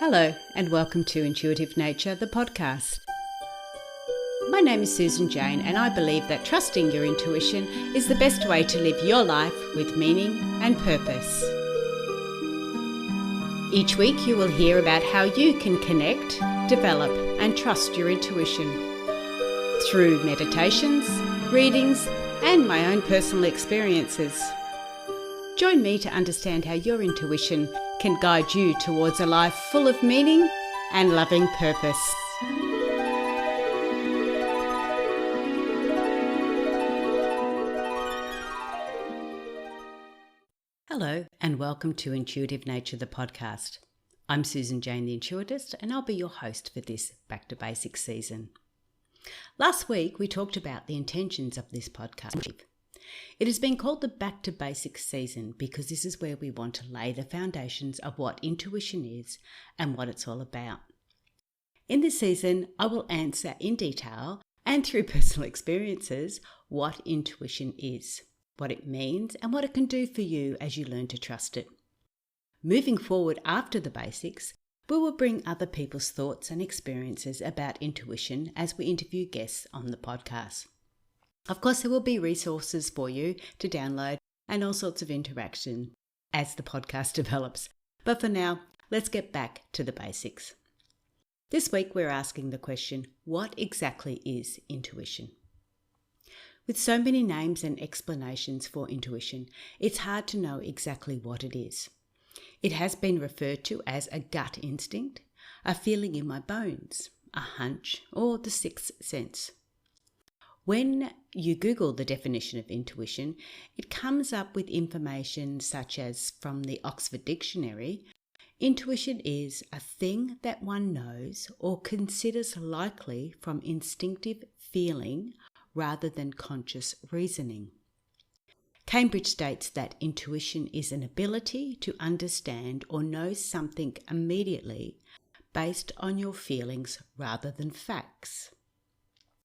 Hello and welcome to Intuitive Nature, the podcast. My name is Susan Jane and I believe that trusting your intuition is the best way to live your life with meaning and purpose. Each week you will hear about how you can connect, develop and trust your intuition through meditations, readings and my own personal experiences. Join me to understand how your intuition can guide you towards a life full of meaning and loving purpose. Hello and welcome to Intuitive Nature, the podcast. I'm Susan Jane, the Intuitist, and I'll be your host for this Back to Basics season. Last week we talked about the intentions of this podcast. It has been called the Back to Basics season because this is where we want to lay the foundations of what intuition is and what it's all about. In this season, I will answer in detail and through personal experiences what intuition is, what it means, and what it can do for you as you learn to trust it. Moving forward after the basics, we will bring other people's thoughts and experiences about intuition as we interview guests on the podcast. Of course, there will be resources for you to download and all sorts of interaction as the podcast develops. But for now, let's get back to the basics. This week, we're asking the question, what exactly is intuition? With so many names and explanations for intuition, it's hard to know exactly what it is. It has been referred to as a gut instinct, a feeling in my bones, a hunch, or the sixth sense. When you Google the definition of intuition, it comes up with information such as from the Oxford Dictionary, intuition is a thing that one knows or considers likely from instinctive feeling rather than conscious reasoning. Cambridge states that intuition is an ability to understand or know something immediately based on your feelings rather than facts.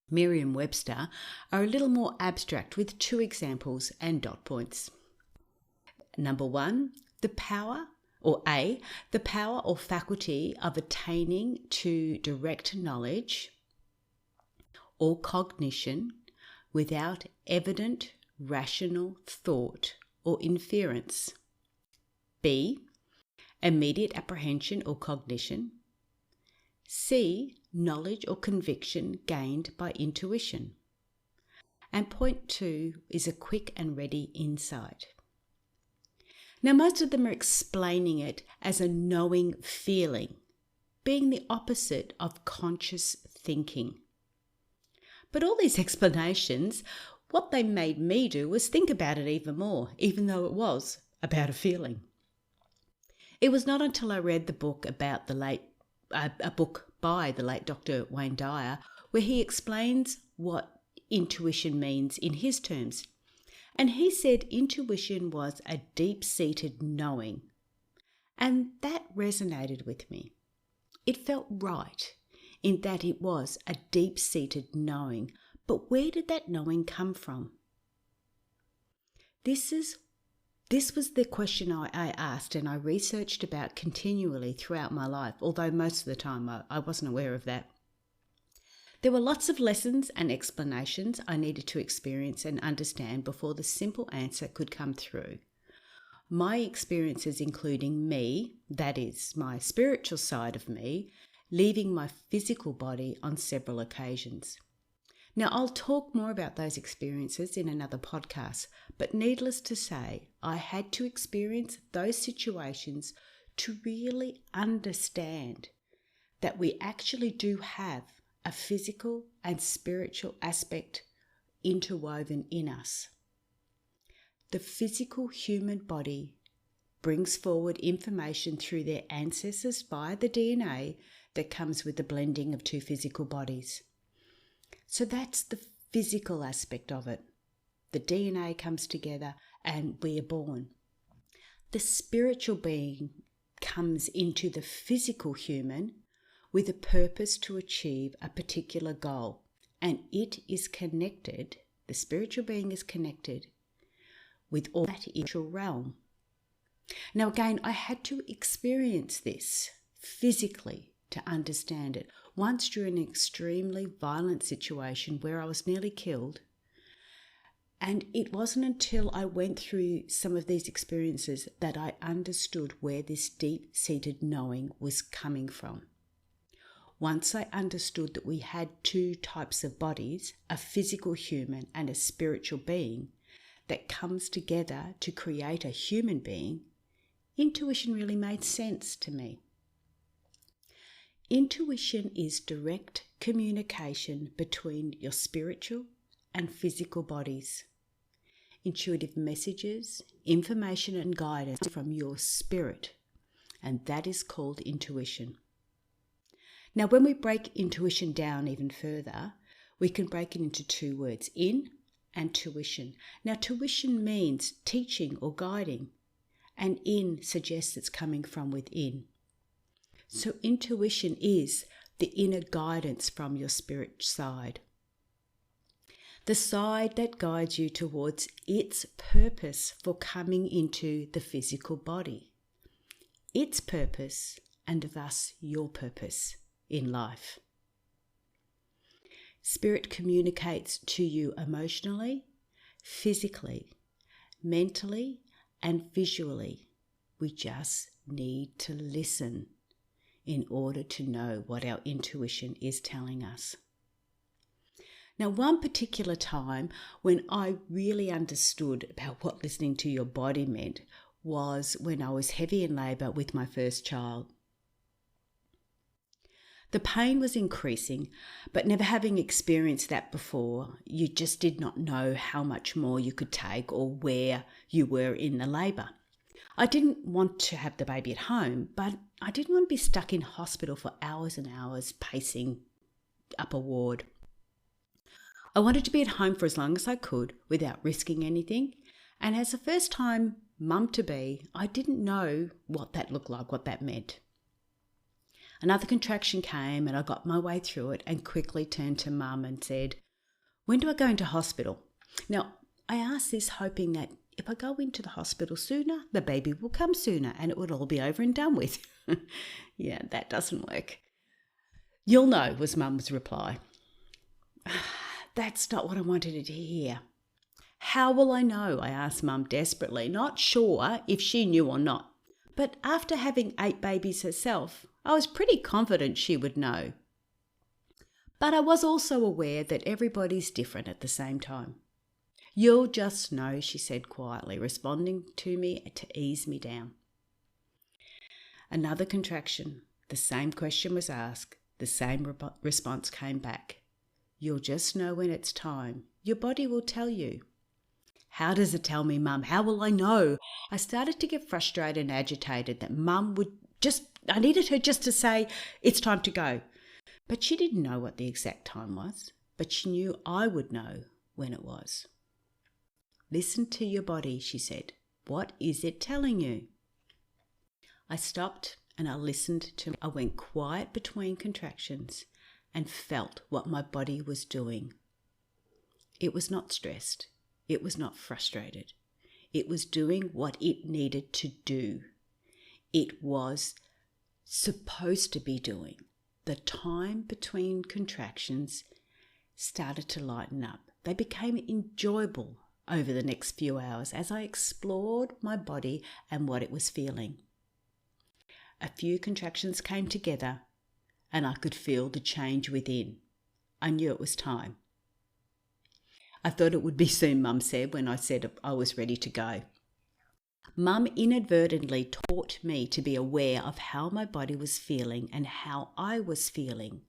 Merriam-Webster are a little more abstract with two examples and dot points. Number one, the power or faculty of attaining to direct knowledge or cognition without evident rational thought or inference. B, immediate apprehension or cognition. C, knowledge or conviction gained by intuition. And point two is a quick and ready insight. Now, most of them are explaining it as a knowing feeling, being the opposite of conscious thinking. But all these explanations, what they made me do was think about it even more, even though it was about a feeling. It was not until I read the book about a book by the late Dr Wayne Dyer, where he explains what intuition means in his terms. And he said intuition was a deep-seated knowing. And that resonated with me. It felt right in that it was a deep-seated knowing. But where did that knowing come from? This was the question I asked and I researched about continually throughout my life, although most of the time I wasn't aware of that. There were lots of lessons and explanations I needed to experience and understand before the simple answer could come through. My experiences including me, that is, my spiritual side of me, leaving my physical body on several occasions. Now, I'll talk more about those experiences in another podcast, but needless to say, I had to experience those situations to really understand that we actually do have a physical and spiritual aspect interwoven in us. The physical human body brings forward information through their ancestors via the DNA that comes with the blending of two physical bodies. So that's the physical aspect of it. The DNA comes together and we are born. The spiritual being comes into the physical human with a purpose to achieve a particular goal. And it is connected, the spiritual being is connected with all that spiritual realm. Now again, I had to experience this physically to understand it. Once during an extremely violent situation where I was nearly killed, and it wasn't until I went through some of these experiences that I understood where this deep-seated knowing was coming from. Once I understood that we had two types of bodies, a physical human and a spiritual being, that comes together to create a human being, intuition really made sense to me. Intuition is direct communication between your spiritual and physical bodies. Intuitive messages, information and guidance from your spirit, and that is called intuition. Now, when we break intuition down even further, we can break it into two words, in and tuition. Now, tuition means teaching or guiding, and in suggests it's coming from within. So intuition is the inner guidance from your spirit side. The side that guides you towards its purpose for coming into the physical body. Its purpose, and thus your purpose in life. Spirit communicates to you emotionally, physically, mentally, and visually. We just need to listen in order to know what our intuition is telling us. Now, one particular time when I really understood about what listening to your body meant was when I was heavy in labour with my first child. The pain was increasing, but never having experienced that before, you just did not know how much more you could take or where you were in the labour. I didn't want to have the baby at home, but I didn't want to be stuck in hospital for hours and hours pacing up a ward. I wanted to be at home for as long as I could without risking anything, and as a first-time mum-to-be, I didn't know what that looked like, what that meant. Another contraction came and I got my way through it and quickly turned to Mum and said, "When do I go into hospital?" Now, I asked this hoping that if I go into the hospital sooner, the baby will come sooner and it would all be over and done with. Yeah, that doesn't work. "You'll know," was Mum's reply. That's not what I wanted to hear. "How will I know?" I asked Mum desperately, not sure if she knew or not. But after having 8 babies herself, I was pretty confident she would know. But I was also aware that everybody's different at the same time. "You'll just know," she said quietly, responding to me to ease me down. Another contraction. The same question was asked. The same response came back. "You'll just know when it's time. Your body will tell you." "How does it tell me, Mum? How will I know?" I started to get frustrated and agitated that Mum I needed her just to say, "It's time to go." But she didn't know what the exact time was, but she knew I would know when it was. "Listen to your body," she said. "What is it telling you?" I stopped and I listened I went quiet between contractions and felt what my body was doing. It was not stressed. It was not frustrated. It was doing what it needed to do. It was supposed to be doing. The time between contractions started to lighten up. They became enjoyable over the next few hours as I explored my body and what it was feeling. A few contractions came together and I could feel the change within. I knew it was time. "I thought it would be soon," Mum said when I said I was ready to go. Mum inadvertently taught me to be aware of how my body was feeling and how I was feeling.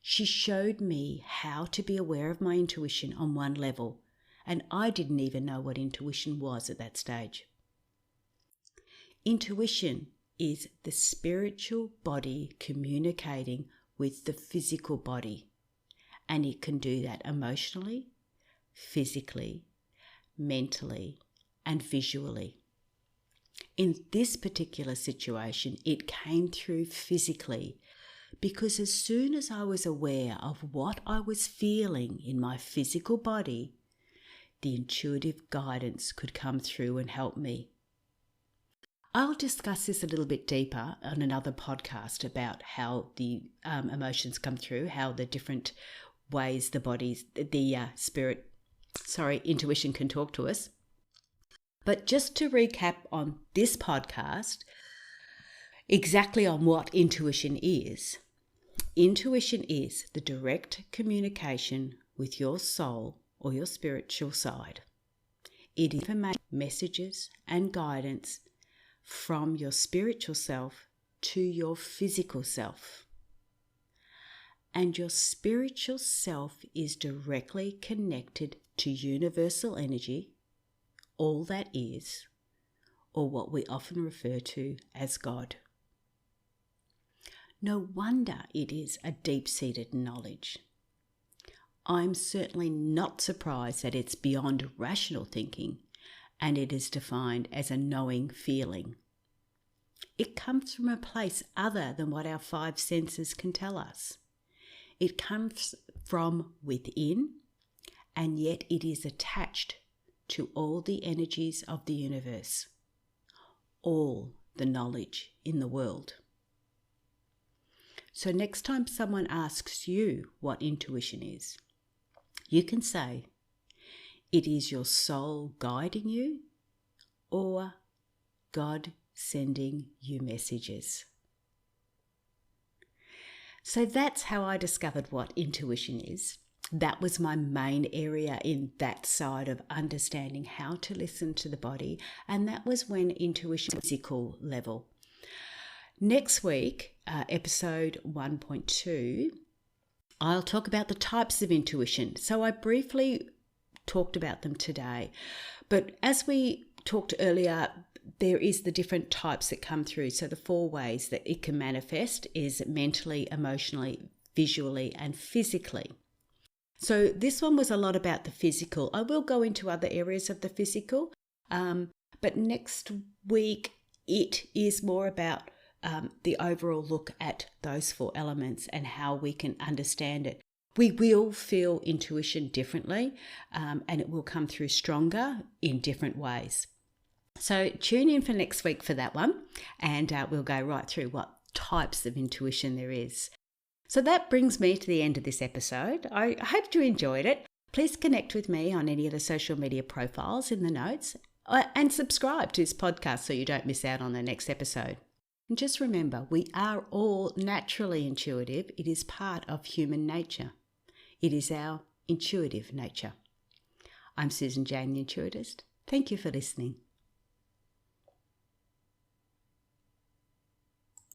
She showed me how to be aware of my intuition on one level, and I didn't even know what intuition was at that stage. Intuition is the spiritual body communicating with the physical body, and it can do that emotionally, physically, mentally, and visually. In this particular situation, it came through physically because as soon as I was aware of what I was feeling in my physical body, the intuitive guidance could come through and help me. I'll discuss this a little bit deeper on another podcast about how the emotions come through, how the different ways intuition can talk to us. But just to recap on this podcast, exactly on what intuition is the direct communication with your soul or your spiritual side. It is information, messages and guidance from your spiritual self to your physical self. And your spiritual self is directly connected to universal energy, all that is, or what we often refer to as God. No wonder it is a deep-seated knowledge. I'm certainly not surprised that it's beyond rational thinking and it is defined as a knowing feeling. It comes from a place other than what our five senses can tell us. It comes from within, and yet it is attached to all the energies of the universe, all the knowledge in the world. So next time someone asks you what intuition is, you can say, it is your soul guiding you or God sending you messages. So that's how I discovered what intuition is. That was my main area in that side of understanding how to listen to the body, and that was when intuition was physical level. Next week, episode 1.2, I'll talk about the types of intuition. So I briefly talked about them today, but as we talked earlier, there is the different types that come through. So the 4 ways that it can manifest is mentally, emotionally, visually, and physically. So this one was a lot about the physical. I will go into other areas of the physical, but next week it is more about the overall look at those 4 elements and how we can understand it. We will feel intuition differently, and it will come through stronger in different ways. So tune in for next week for that one, and we'll go right through what types of intuition there is. So that brings me to the end of this episode. I hope you enjoyed it. Please connect with me on any of the social media profiles in the notes and subscribe to this podcast so you don't miss out on the next episode. And just remember, we are all naturally intuitive. It is part of human nature. It is our intuitive nature. I'm Susan Jane, the Intuitist. Thank you for listening.